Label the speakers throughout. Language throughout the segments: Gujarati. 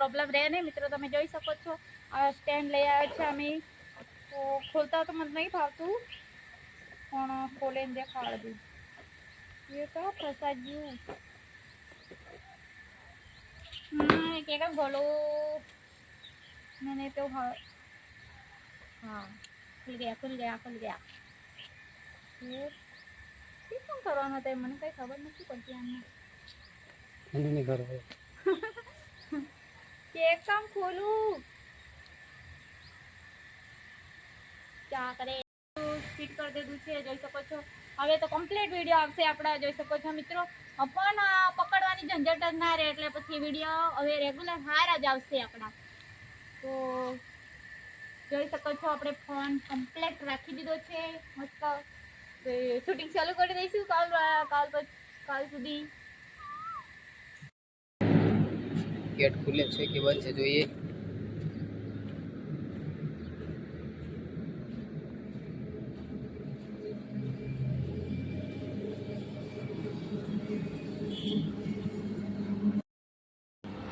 Speaker 1: પ્રોબ્લેમ રહે નહીં મિત્રો. તમે જોઈ શકો છો આ સ્ટેન્ડ લઈ આવ્યા છે અમે. તો ખોલતા તો મને નહીં ફાવતું પણ ખોલીને દેખાડી દીધું. એ તો ફસાઈ ગયું. કેમ બોલો मैंने तो हाँ खुल गया खुल गया खुल गया. ये શું કરવાનું હતું મને કઈ ખબર નથી પડતી આમાં.
Speaker 2: नहीं करो
Speaker 1: કેક કામ ખોલું क्या करे. ફિટ કરી દીધું છે જોઈ શકો છો. હવે તો કમ્પ્લીટ વિડીયો આવશે આપણા. જોઈ શકો છો મિત્રો. પણ પકડવાની ઝંઝટ જ ના રહે એટલે પછી વિડીયો હવે રેગ્યુલર હાર જ આવશે આપણા. તો જોઈ શકો છો આપણે ફોન કમ્પ્લીટ રાખી દીધો છે મસ્ત. શૂટિંગ ચાલુ કરી દઈશું કાલ સુધી.
Speaker 2: गेट खुले છે કે બંધ છે જોઈએ.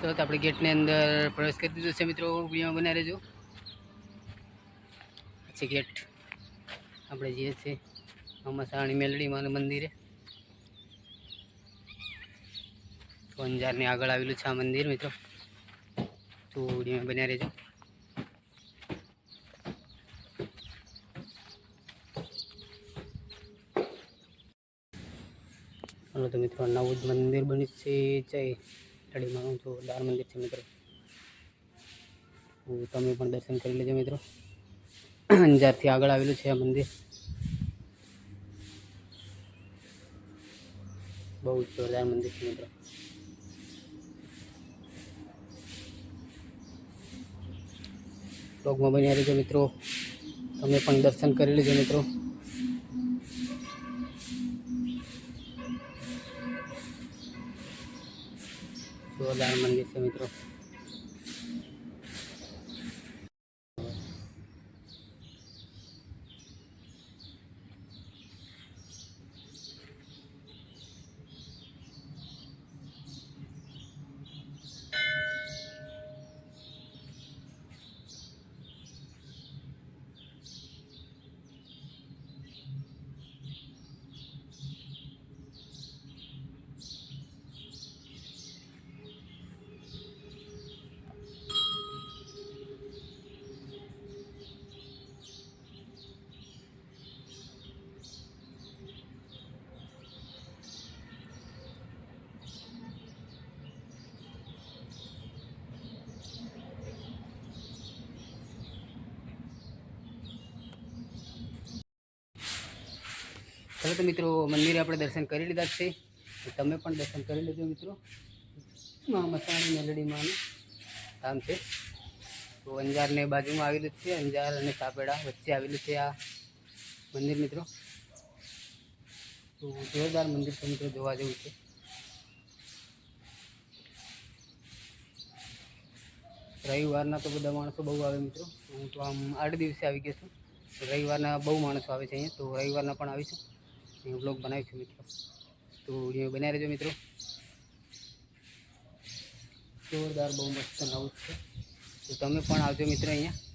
Speaker 2: તો આપણે ગેટની અંદર પ્રવેશ કરી દીધો છે મિત્રો. વિડીયો બનાવી રહેજો. છે ગેટ આપણે જઈએ છીએ મસાણી મેલડી માનું મંદિરે. તો અંજારની આગળ આવેલું છે આ મંદિર મિત્રો. તો વિડીયો બનાવી રહેજો. હાલો તો મિત્રો નવું જ મંદિર બન્યું છે જય મેલડીમાનું જોરદાર મંદિર છે મિત્રો. તમે પણ દર્શન કરી લેજો મિત્રો. અંજારથી આગળ આવેલું છે આ મંદિર. બહુ જોરદાર મંદિર છે મિત્રો. બ્લોગમાં બન્યા રહેજો મિત્રો. તમે પણ દર્શન કરી લેજો મિત્રો. જોરદાર મંદિર છે મિત્રો. ચાલો તો મિત્રો મંદિરે આપણે દર્શન કરી લીધા છે. તમે પણ દર્શન કરી લેજો મિત્રો. મસાણી મેલડીમાંનું ધામ છે. તો અંજારને બાજુમાં આવેલું છે. અંજાર અને સાપેડા વચ્ચે આવેલું છે આ મંદિર મિત્રો. તો જોરદાર મંદિર છે મિત્રો, જોવા જેવું છે. રવિવારના તો બધા માણસો બહુ આવે મિત્રો. હું તો આમ 8 દિવસે આવી ગયો છું. રવિવારના બહુ માણસો આવે છે અહીંયા. તો રવિવારના પણ આવીશું. હું બ્લોગ બનાવીશું મિત્રો. તો વિડીયો બનાવી રહેજો મિત્રો. જોરદાર બહુ મસ્ત નવું છે. તો તમે પણ આવજો મિત્રો અહીંયા.